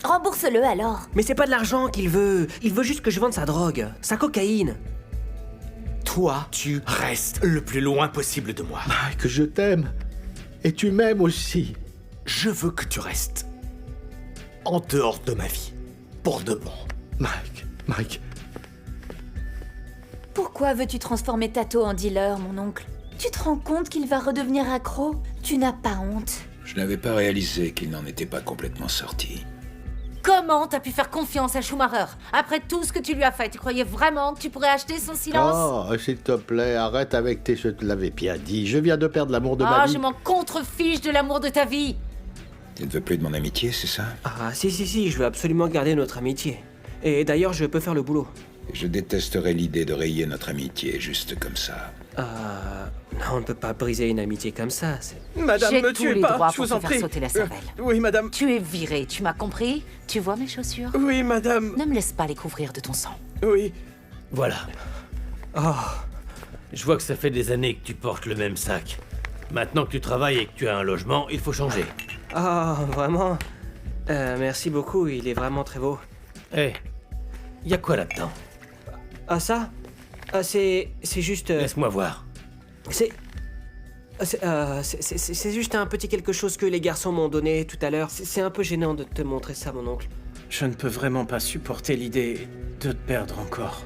Rembourse-le alors. Mais c'est pas de l'argent qu'il veut. Il veut juste que je vende sa drogue, sa cocaïne. Toi, tu restes le plus loin possible de moi. Mike, je t'aime. Et tu m'aimes aussi. Je veux que tu restes en dehors de ma vie. Pour de bon. Mike. Pourquoi veux-tu transformer Tato en dealer, mon oncle? Tu te rends compte qu'il va redevenir accro? Tu n'as pas honte? Je n'avais pas réalisé qu'il n'en était pas complètement sorti. Comment t'as pu faire confiance à Schumacher? Après tout ce que tu lui as fait, tu croyais vraiment que tu pourrais acheter son silence? Oh, s'il te plaît, arrête avec tes... Je te l'avais bien dit. Je viens de perdre l'amour de ma vie. Je m'en contrefiche de l'amour de ta vie. Tu ne veux plus de mon amitié, c'est ça? Ah, si, je veux absolument garder notre amitié. Et d'ailleurs, je peux faire le boulot. Je détesterais l'idée de rayer notre amitié juste comme ça. Non, on ne peut pas briser une amitié comme ça, c'est... Madame, J'ai me tous tuez les pas, droits je pour vous te en faire prie. sauter la cervelle. Oui, madame. Tu es viré, tu m'as compris? Tu vois mes chaussures? Oui, madame. Ne me laisse pas les couvrir de ton sang. Oui. Voilà. Oh, je vois que ça fait des années que tu portes le même sac. Maintenant que tu travailles et que tu as un logement, il faut changer. Ah, vraiment? Merci beaucoup, il est vraiment très beau. Hé, y a quoi là-dedans? Ah, ça? C'est juste... Laisse-moi voir. C'est juste un petit quelque chose que les garçons m'ont donné tout à l'heure. C'est un peu gênant de te montrer ça, mon oncle. Je ne peux vraiment pas supporter l'idée de te perdre encore.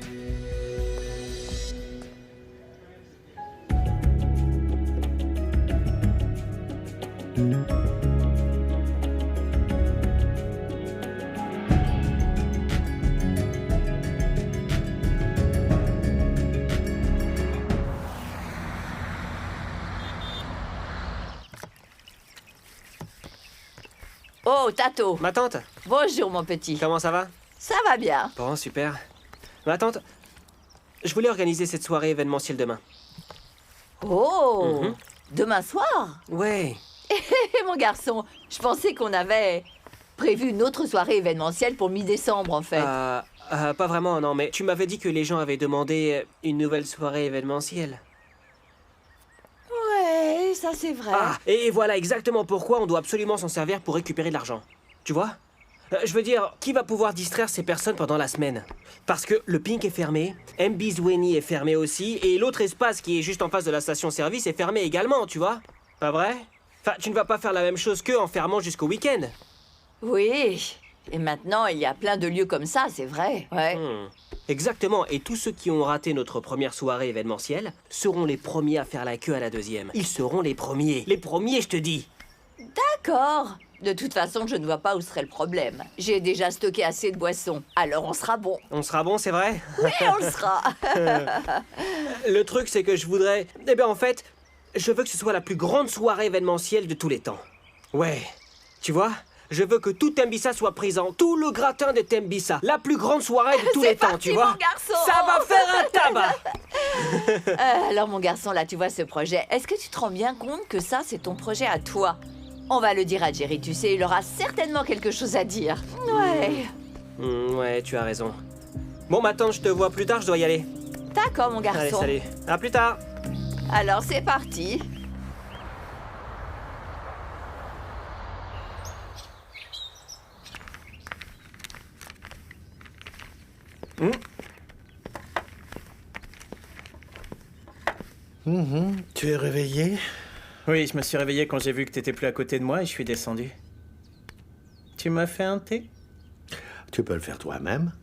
Oh, Tato. Ma tante, Bonjour, mon petit. comment ça va? Ça va bien. Bon, super. Ma tante, je voulais organiser cette soirée événementielle demain. Oh, demain soir? Ouais. Hé, mon garçon, je pensais qu'on avait prévu une autre soirée événementielle pour mi-décembre, en fait. Pas vraiment, non, mais tu m'avais dit que les gens avaient demandé une nouvelle soirée événementielle. Ouais, ça c'est vrai. Ah, et voilà exactement pourquoi on doit absolument s'en servir pour récupérer de l'argent. Tu vois? Je veux dire, qui va pouvoir distraire ces personnes pendant la semaine? Parce que le Pink est fermé, MB's est fermé aussi, et l'autre espace qui est juste en face de la station-service est fermé également, tu vois? Pas vrai? Enfin, tu ne vas pas faire la même chose qu'eux en fermant jusqu'au week-end. Oui. Et maintenant, il y a plein de lieux comme ça, c'est vrai. Ouais. Exactement, et tous ceux qui ont raté notre première soirée événementielle seront les premiers à faire la queue à la deuxième. Ils seront les premiers. Les premiers, je te dis. D'accord. De toute façon, je ne vois pas où serait le problème. J'ai déjà stocké assez de boissons, alors on sera bon. On sera bon, c'est vrai? Oui, on le sera. Le truc, c'est que je voudrais... Eh bien, en fait, je veux que ce soit la plus grande soirée événementielle de tous les temps. Ouais, tu vois? Je veux que tout Tembissa soit présent, tout le gratin de Tembissa. La plus grande soirée de tous les temps, tu vois? mon garçon. Ça va faire un tabac! Alors, mon garçon, là, tu vois ce projet. Est-ce que tu te rends bien compte que ça, c'est ton projet à toi? On va le dire à Jerry, tu sais, il aura certainement quelque chose à dire. Ouais. Ouais, tu as raison. Bon, ma tante, je te vois plus tard, je dois y aller. D'accord, mon garçon. Allez, salut. À plus tard. Alors, c'est parti. Tu es réveillé? Oui, je me suis réveillé quand j'ai vu que t'étais plus à côté de moi et je suis descendu. Tu m'as fait un thé? Tu peux le faire toi-même.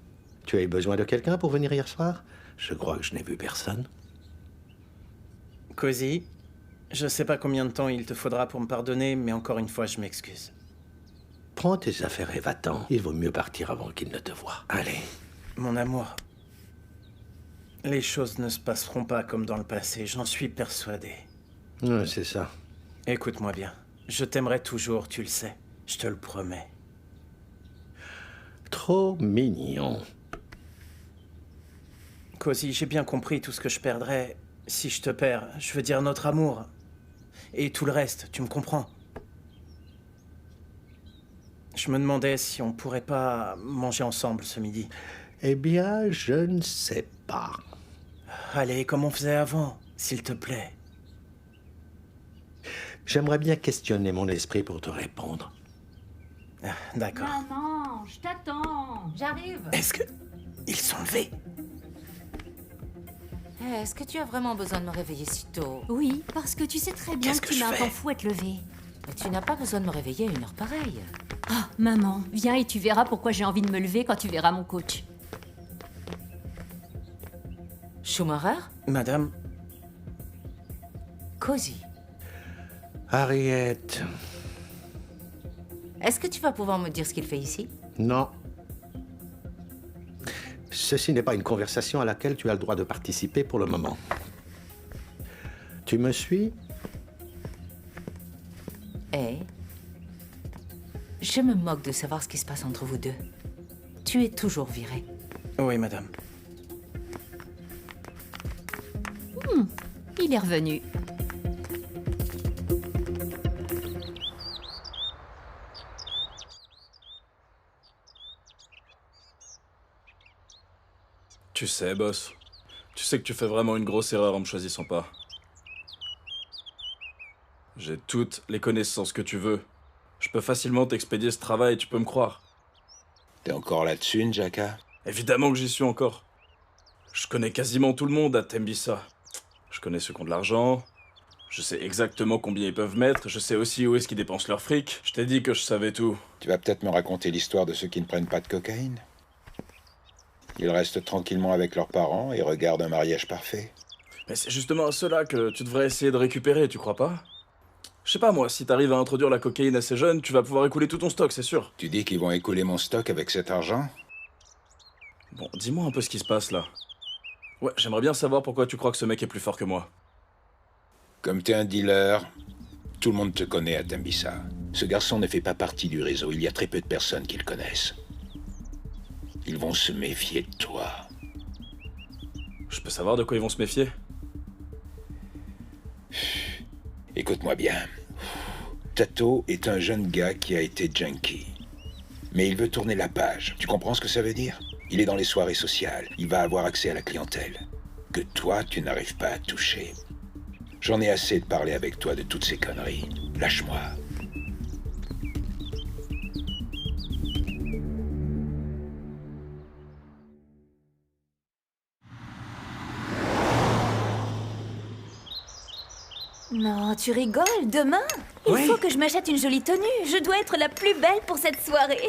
Tu as eu besoin de quelqu'un pour venir hier soir? Je crois que je n'ai vu personne. Cozy, je sais pas combien de temps il te faudra pour me pardonner, mais encore une fois, je m'excuse. Prends tes affaires et va-t'en. Il vaut mieux partir avant qu'il ne te voie. Allez. Mon amour, les choses ne se passeront pas comme dans le passé, j'en suis persuadé. Ouais, c'est ça. Écoute-moi bien, je t'aimerai toujours, tu le sais. Je te le promets. Trop mignon. Cozy, j'ai bien compris tout ce que je perdrais si je te perds. Je veux dire notre amour. Et tout le reste, tu me comprends? Je me demandais si on pourrait pas manger ensemble ce midi. Eh bien, je ne sais pas. Allez, comme on faisait avant, s'il te plaît. J'aimerais bien questionner mon esprit pour te répondre. Ah, d'accord. Maman, je t'attends. J'arrive. Est-ce que... Ils sont levés? Est-ce que tu as vraiment besoin de me réveiller si tôt? Oui, parce que tu sais très bien Qu'est-ce que que tu je mets un fais temps fou à te lever. Mais tu n'as pas besoin de me réveiller à une heure pareille. Oh, maman, viens et tu verras pourquoi j'ai envie de me lever quand tu verras mon coach. Schumacher? Madame, Cozy. Harriet. Est-ce que tu vas pouvoir me dire ce qu'il fait ici? Non. Ceci n'est pas une conversation à laquelle tu as le droit de participer pour le moment. Tu me suis? Eh? Je me moque de savoir ce qui se passe entre vous deux. Tu es toujours viré. oui, madame. Il est revenu. Tu sais, boss. Tu sais que tu fais vraiment une grosse erreur en me choisissant pas. J'ai toutes les connaissances que tu veux. Je peux facilement t'expédier ce travail, tu peux me croire. T'es encore là-dessus, Njaka? Évidemment que j'y suis encore. Je connais quasiment tout le monde à Tembisa. Je connais ceux qui ont de l'argent. Je sais exactement combien ils peuvent mettre. Je sais aussi où est-ce qu'ils dépensent leur fric. Je t'ai dit que je savais tout. Tu vas peut-être me raconter l'histoire de ceux qui ne prennent pas de cocaïne? Ils restent tranquillement avec leurs parents et regardent un mariage parfait. Mais c'est justement ceux-là que tu devrais essayer de récupérer, tu crois pas? Je sais pas moi, si t'arrives à introduire la cocaïne assez jeune, tu vas pouvoir écouler tout ton stock, c'est sûr. Tu dis qu'ils vont écouler mon stock avec cet argent? Bon, dis-moi un peu ce qui se passe là. Ouais, j'aimerais bien savoir pourquoi tu crois que ce mec est plus fort que moi. Comme t'es un dealer, tout le monde te connaît à Tembisa. Ce garçon ne fait pas partie du réseau, il y a très peu de personnes qui le connaissent. Ils vont se méfier de toi. Je peux savoir de quoi ils vont se méfier? Écoute-moi bien. Tato est un jeune gars qui a été junkie. Mais il veut tourner la page. Tu comprends ce que ça veut dire? Il est dans les soirées sociales. Il va avoir accès à la clientèle. Que toi, tu n'arrives pas à toucher. J'en ai assez de parler avec toi de toutes ces conneries. Lâche-moi. Non, tu rigoles, demain? Il Oui. faut que je m'achète une jolie tenue. Je dois être la plus belle pour cette soirée.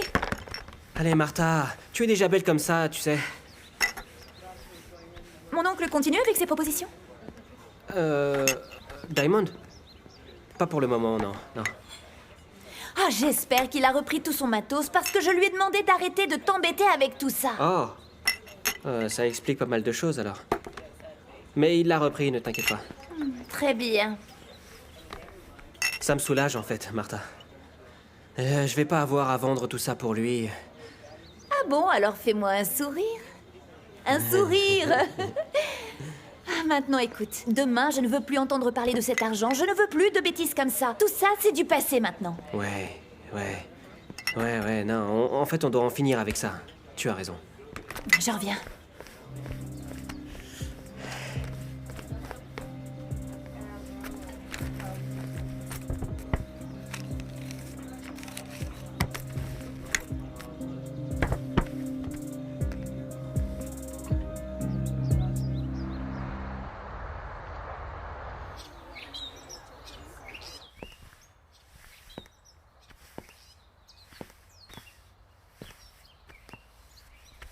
Allez, Martha, tu es déjà belle comme ça, tu sais. Mon oncle continue avec ses propositions? Diamond? Pas pour le moment, non, non. Ah, j'espère qu'il a repris tout son matos parce que je lui ai demandé d'arrêter de t'embêter avec tout ça. Oh, ça explique pas mal de choses alors. Mais il l'a repris, ne t'inquiète pas. Très bien. Ça me soulage en fait, Martha. Je vais pas avoir à vendre tout ça pour lui. Ah bon, alors fais-moi un sourire. Un sourire. Ah, maintenant écoute, demain je ne veux plus entendre parler de cet argent, je ne veux plus de bêtises comme ça. Tout ça, c'est du passé maintenant. Ouais, non, en fait on doit en finir avec ça. Tu as raison. Je reviens.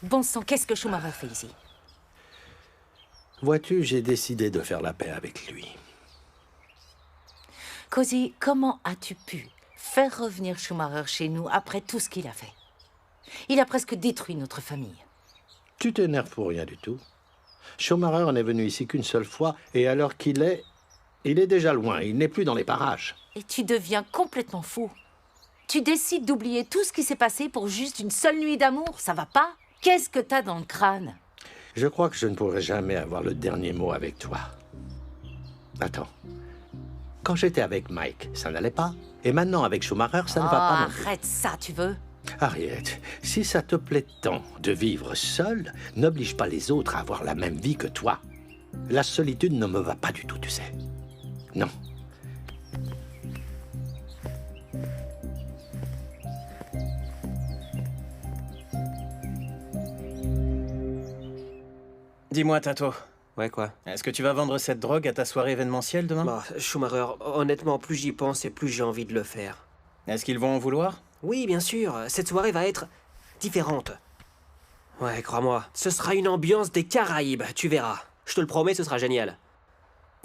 Bon sang, qu'est-ce que Schumacher fait ici? Vois-tu, j'ai décidé de faire la paix avec lui. Cozy, comment as-tu pu faire revenir Schumacher chez nous après tout ce qu'il a fait? Il a presque détruit notre famille. Tu t'énerves pour rien du tout. Schumacher n'est venu ici qu'une seule fois, et à l'heure qu'il est, il est déjà loin, il n'est plus dans les parages. Et tu deviens complètement fou. Tu décides d'oublier tout ce qui s'est passé pour juste une seule nuit d'amour, ça va pas? Qu'est-ce que t'as dans le crâne? Je crois que je ne pourrai jamais avoir le dernier mot avec toi. Attends. Quand j'étais avec Mike, ça n'allait pas. Et maintenant, avec Schumacher, ça ne va pas non plus. Arrête ça, tu veux? Harriet, si ça te plaît tant de vivre seul, n'oblige pas les autres à avoir la même vie que toi. La solitude ne me va pas du tout, tu sais. Non. Dis-moi, Tato, Ouais, quoi? est-ce que tu vas vendre cette drogue à ta soirée événementielle demain? Bah, Schumacher, honnêtement, plus j'y pense et plus j'ai envie de le faire. Est-ce qu'ils vont en vouloir? Oui, bien sûr, cette soirée va être différente. Ouais, crois-moi, ce sera une ambiance des Caraïbes, tu verras. Je te le promets, ce sera génial.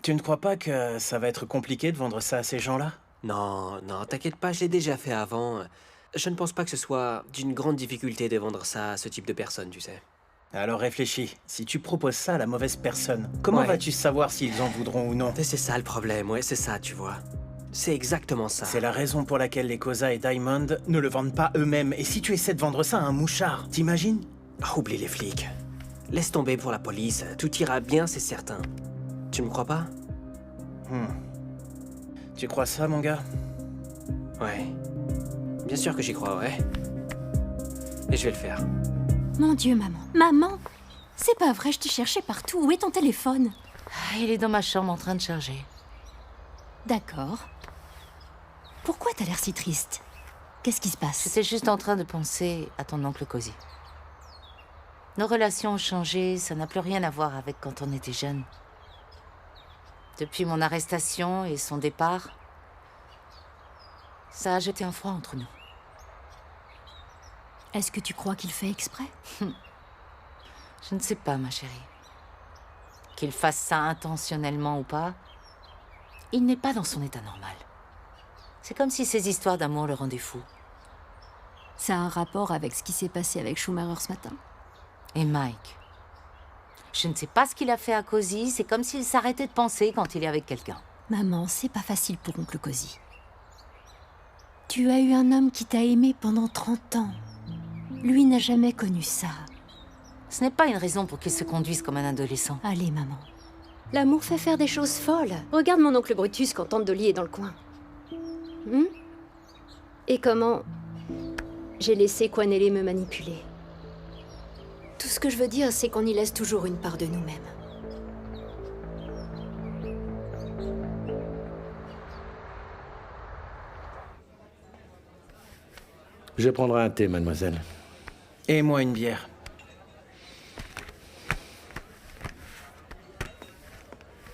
Tu ne crois pas que ça va être compliqué de vendre ça à ces gens-là? Non, non, t'inquiète pas, je l'ai déjà fait avant. Je ne pense pas que ce soit d'une grande difficulté de vendre ça à ce type de personnes, tu sais. Alors réfléchis, si tu proposes ça à la mauvaise personne, comment Ouais. vas-tu savoir s'ils en voudront ou non? Et c'est ça le problème, ouais, c'est ça, tu vois. C'est exactement ça. C'est la raison pour laquelle les Cosa et Diamond ne le vendent pas eux-mêmes. Et si tu essaies de vendre ça à un mouchard, t'imagines? Ah, oublie les flics. Laisse tomber pour la police, tout ira bien, c'est certain. Tu me crois pas? Tu crois ça, mon gars? Ouais. Bien sûr que j'y crois, ouais. Et je vais le faire. Mon Dieu, maman. Maman! C'est pas vrai, je t'ai cherché partout. Où est ton téléphone? Ah, il est dans ma chambre en train de charger. D'accord. Pourquoi t'as l'air si triste? Qu'est-ce qui se passe? J'étais juste en train de penser à ton oncle Cozy. Nos relations ont changé, ça n'a plus rien à voir avec quand on était jeunes. Depuis mon arrestation et son départ, ça a jeté un froid entre nous. Est-ce que tu crois qu'il fait exprès? Je ne sais pas, ma chérie. Qu'il fasse ça intentionnellement ou pas, il n'est pas dans son état normal. C'est comme si ces histoires d'amour le rendaient fou. Ça a un rapport avec ce qui s'est passé avec Schumacher ce matin? Et Mike. Je ne sais pas ce qu'il a fait à Cozy, c'est comme s'il s'arrêtait de penser quand il est avec quelqu'un. Maman, c'est pas facile pour oncle Cozy. Tu as eu un homme qui t'a aimé pendant 30 ans. Lui n'a jamais connu ça. Ce n'est pas une raison pour qu'il se conduise comme un adolescent. Allez, maman. L'amour fait faire des choses folles. Regarde mon oncle Brutus quand Tante Dolly est dans le coin. Et comment j'ai laissé Quanelle me manipuler. Tout ce que je veux dire, c'est qu'on y laisse toujours une part de nous-mêmes. Je prendrai un thé, mademoiselle. Et moi une bière.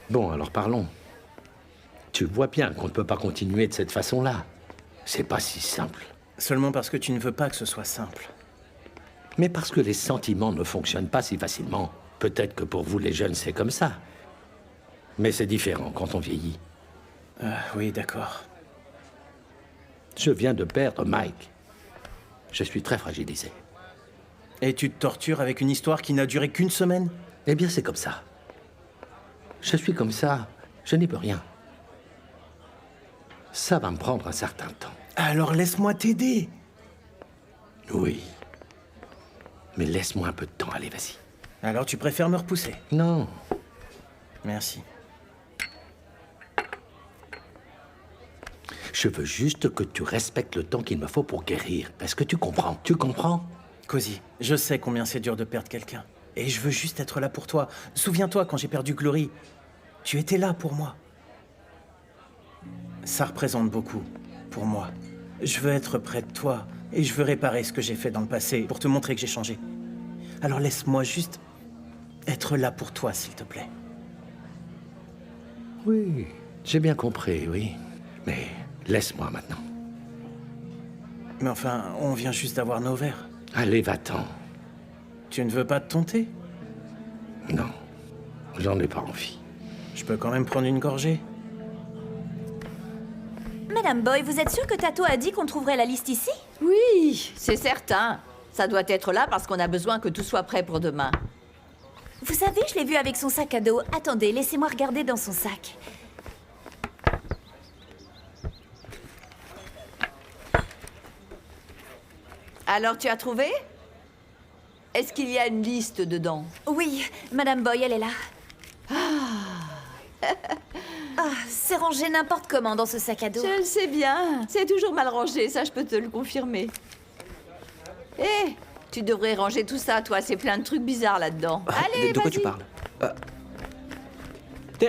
Bon, alors parlons. Tu vois bien qu'on ne peut pas continuer de cette façon-là. C'est pas si simple. Seulement parce que tu ne veux pas que ce soit simple. Mais parce que les sentiments ne fonctionnent pas si facilement. Peut-être que pour vous, les jeunes, c'est comme ça. Mais c'est différent quand on vieillit. Oui, d'accord. Je viens de perdre Mike. Je suis très fragilisé. Et tu te tortures avec une histoire qui n'a duré qu'une semaine? Eh bien, c'est comme ça. Je suis comme ça. Je n'y peux rien. Ça va me prendre un certain temps. Alors laisse-moi t'aider. Oui. Mais laisse-moi un peu de temps. Allez, vas-y. Alors tu préfères me repousser? Non. Merci. Je veux juste que tu respectes le temps qu'il me faut pour guérir. Est-ce que tu comprends? Tu comprends? Cozy, je sais combien c'est dur de perdre quelqu'un. Et je veux juste être là pour toi. Souviens-toi, quand j'ai perdu Glory, tu étais là pour moi. Ça représente beaucoup pour moi. Je veux être près de toi et je veux réparer ce que j'ai fait dans le passé pour te montrer que j'ai changé. Alors laisse-moi juste être là pour toi, s'il te plaît. Oui, j'ai bien compris, oui. Mais laisse-moi maintenant. Mais enfin, on vient juste d'avoir nos verres. Allez, va-t'en. Tu ne veux pas de ton thé? Non, j'en ai pas envie. Je peux quand même prendre une gorgée? Madame Boy, vous êtes sûre que Tato a dit qu'on trouverait la liste ici? Oui, c'est certain. Ça doit être là parce qu'on a besoin que tout soit prêt pour demain. Vous savez, je l'ai vu avec son sac à dos. Attendez, laissez-moi regarder dans son sac. Alors, tu as trouvé? Est-ce qu'il y a une liste dedans? Oui, Madame Boy, elle est là. Ah, c'est rangé n'importe comment dans ce sac à dos. Je le sais bien. C'est toujours mal rangé, ça je peux te le confirmer. Hé, tu devrais ranger tout ça, toi. C'est plein de trucs bizarres là-dedans. Allez, De quoi vas-y. tu parles?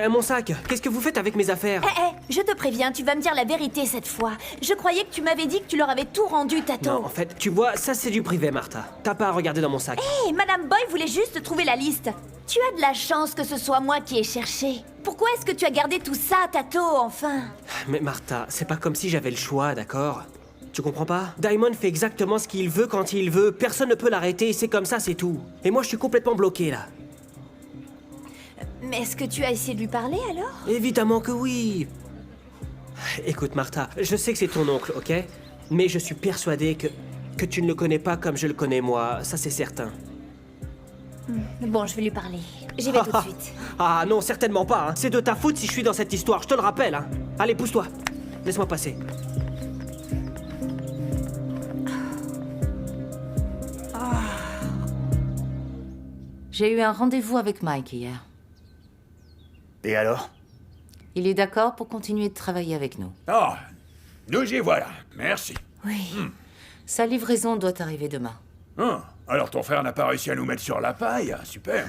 Mon sac, qu'est-ce que vous faites avec mes affaires? Je te préviens, tu vas me dire la vérité cette fois. Je croyais que tu m'avais dit que tu leur avais tout rendu, Tato. Non, en fait, tu vois, ça c'est du privé, Martha. T'as pas à regarder dans mon sac. Hé, Madame Boy voulait juste trouver la liste. Tu as de la chance que ce soit moi qui ai cherché. Pourquoi est-ce que tu as gardé tout ça, Tato, enfin? Mais Martha, c'est pas comme si j'avais le choix, d'accord? Tu comprends pas? Diamond fait exactement ce qu'il veut quand il veut. Personne ne peut l'arrêter, c'est comme ça, c'est tout. Et moi, je suis complètement bloqué, là. Mais est-ce que tu as essayé de lui parler, alors? Évidemment que oui. Écoute, Martha, je sais que c'est ton oncle, ok? Mais je suis persuadé que tu ne le connais pas comme je le connais moi, ça c'est certain. Bon, je vais lui parler. J'y vais tout de suite. Ah non, certainement pas, hein. C'est de ta faute si je suis dans cette histoire, je te le rappelle, hein. Allez, pousse-toi. Laisse-moi passer. J'ai eu un rendez-vous avec Mike hier. Et alors? Il est d'accord pour continuer de travailler avec nous. Oh, nous y voilà. Merci. Oui. Sa livraison doit arriver demain. Alors ton frère n'a pas réussi à nous mettre sur la paille? Super.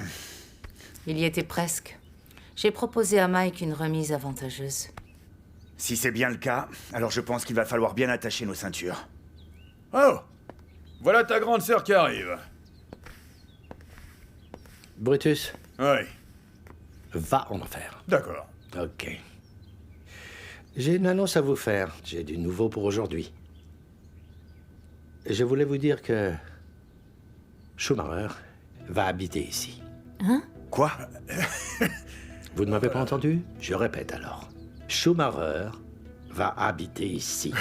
Il y était presque. J'ai proposé à Mike une remise avantageuse. Si c'est bien le cas, alors je pense qu'il va falloir bien attacher nos ceintures. Oh! Voilà ta grande sœur qui arrive. Brutus, Oui, va en enfer. d'accord. Ok. J'ai une annonce à vous faire. J'ai du nouveau pour aujourd'hui. Je voulais vous dire que Schumacher va habiter ici. Hein? Quoi? Vous ne m'avez pas entendu? Je répète alors. Schumacher va habiter ici.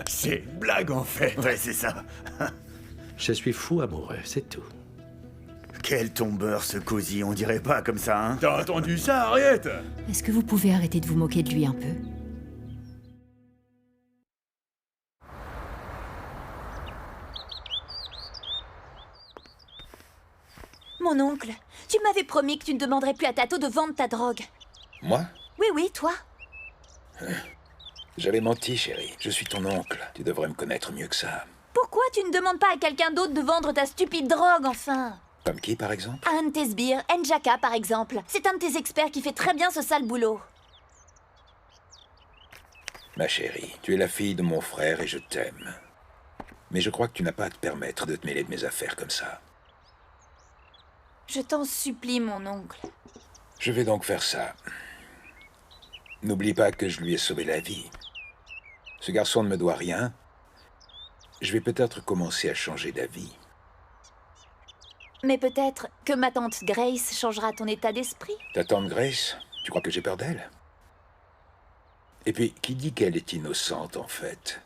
C'est une blague en fait. Ouais, c'est ça. Je suis fou amoureux, c'est tout. Quel tombeur ce Cozy, on dirait pas comme ça, hein? T'as entendu ça, Harriet? Est-ce que vous pouvez arrêter de vous moquer de lui un peu? Mon oncle, tu m'avais promis que tu ne demanderais plus à Tato de vendre ta drogue. Moi? Oui, toi. J'avais menti, chérie. Je suis ton oncle. Tu devrais me connaître mieux que ça. Pourquoi tu ne demandes pas à quelqu'un d'autre de vendre ta stupide drogue, enfin? Comme qui, par exemple? À un de tes sbires, Njaka, par exemple. C'est un de tes experts qui fait très bien ce sale boulot. Ma chérie, tu es la fille de mon frère et je t'aime. Mais je crois que tu n'as pas à te permettre de te mêler de mes affaires comme ça. Je t'en supplie, mon oncle. Je vais donc faire ça. N'oublie pas que je lui ai sauvé la vie. Ce garçon ne me doit rien. Je vais peut-être commencer à changer d'avis. Mais peut-être que ma tante Grace changera ton état d'esprit. Ta tante Grace, tu crois que j'ai peur d'elle? Et puis, qui dit qu'elle est innocente, en fait?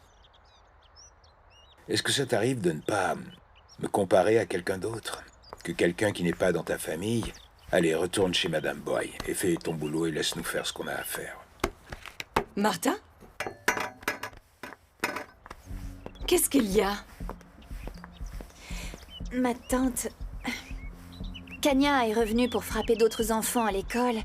Est-ce que ça t'arrive de ne pas me comparer à quelqu'un d'autre? Que quelqu'un qui n'est pas dans ta famille? Allez, retourne chez Madame Boy et fais ton boulot et laisse-nous faire ce qu'on a à faire. Martha? Qu'est-ce qu'il y a? Ma tante... Kanya est revenue pour frapper d'autres enfants à l'école.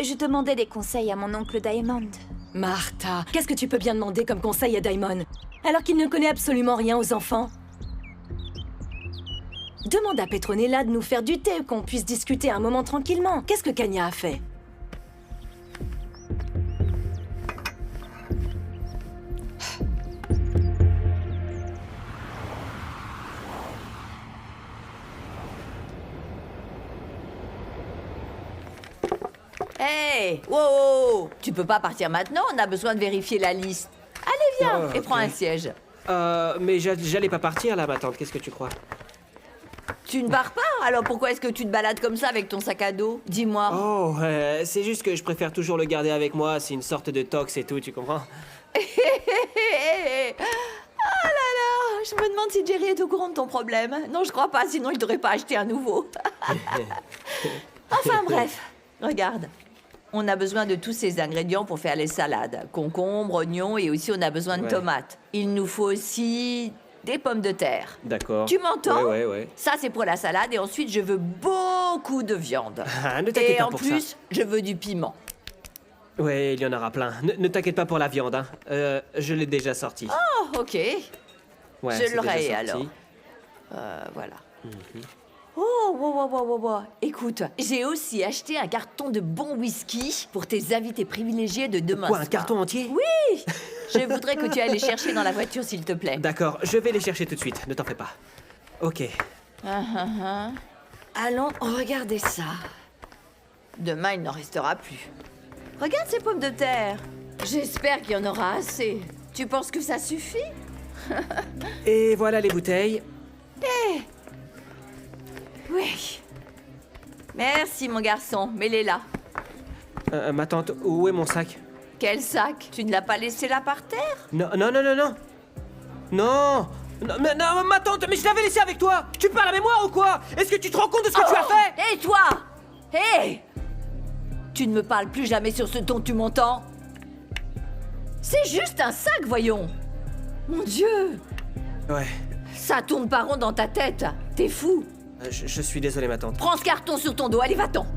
Je demandais des conseils à mon oncle Diamond. Martha, qu'est-ce que tu peux bien demander comme conseil à Diamond, alors qu'il ne connaît absolument rien aux enfants? Demande à Petronella de nous faire du thé, qu'on puisse discuter un moment tranquillement. Qu'est-ce que Kanya a fait? Hey! Wow! Tu peux pas partir maintenant, on a besoin de vérifier la liste. Allez, viens, et prends un siège. Mais j'allais pas partir là, ma tante, qu'est-ce que tu crois? Tu ne pars pas? Alors pourquoi est-ce que tu te balades comme ça avec ton sac à dos? Dis-moi. Oh, c'est juste que je préfère toujours le garder avec moi, c'est une sorte de tox et tout, tu comprends? Ah là là! Je me demande si Jerry est au courant de ton problème. Non, je crois pas, sinon il t'aurait pas acheté un nouveau. Enfin bref, regarde. On a besoin de tous ces ingrédients pour faire les salades. Concombres, oignons et aussi on a besoin de tomates. Il nous faut aussi des pommes de terre. D'accord. Tu m'entends? Ouais. Ça, c'est pour la salade et ensuite, je veux beaucoup de viande. Ne t'inquiète pas Et en pour plus, ça. je veux du piment. Ouais, il y en aura plein. Ne t'inquiète pas pour la viande, hein. Je l'ai déjà sorti. Oh, ok. Ouais, Je c'est l'aurai déjà alors. sorti. Voilà. Oh, wow. Écoute, j'ai aussi acheté un carton de bon whisky pour tes invités privilégiés de demain Quoi, soir. un carton entier? Oui! Je voudrais que tu ailles les chercher dans la voiture, s'il te plaît. D'accord, je vais les chercher tout de suite, ne t'en fais pas. Ok. Allons, regardez ça. Demain, il n'en restera plus. Regarde ces pommes de terre. J'espère qu'il y en aura assez. Tu penses que ça suffit? Et voilà les bouteilles. Oui. Merci, mon garçon. Mets-les là. Ma tante, où est mon sac? Quel sac? Tu ne l'as pas laissé là par terre? Non, non, non, non, non. Non. Non, ma tante, mais je l'avais laissé avec toi. Tu me parles à mémoire ou quoi? Est-ce que tu te rends compte de ce que tu as fait? Et toi? Hé! Tu ne me parles plus jamais sur ce ton, tu m'entends? C'est juste un sac, voyons. Mon Dieu! Ouais. Ça tourne pas rond dans ta tête. T'es fou. Je suis désolé, ma tante. Prends ce carton sur ton dos, allez, va-t'en.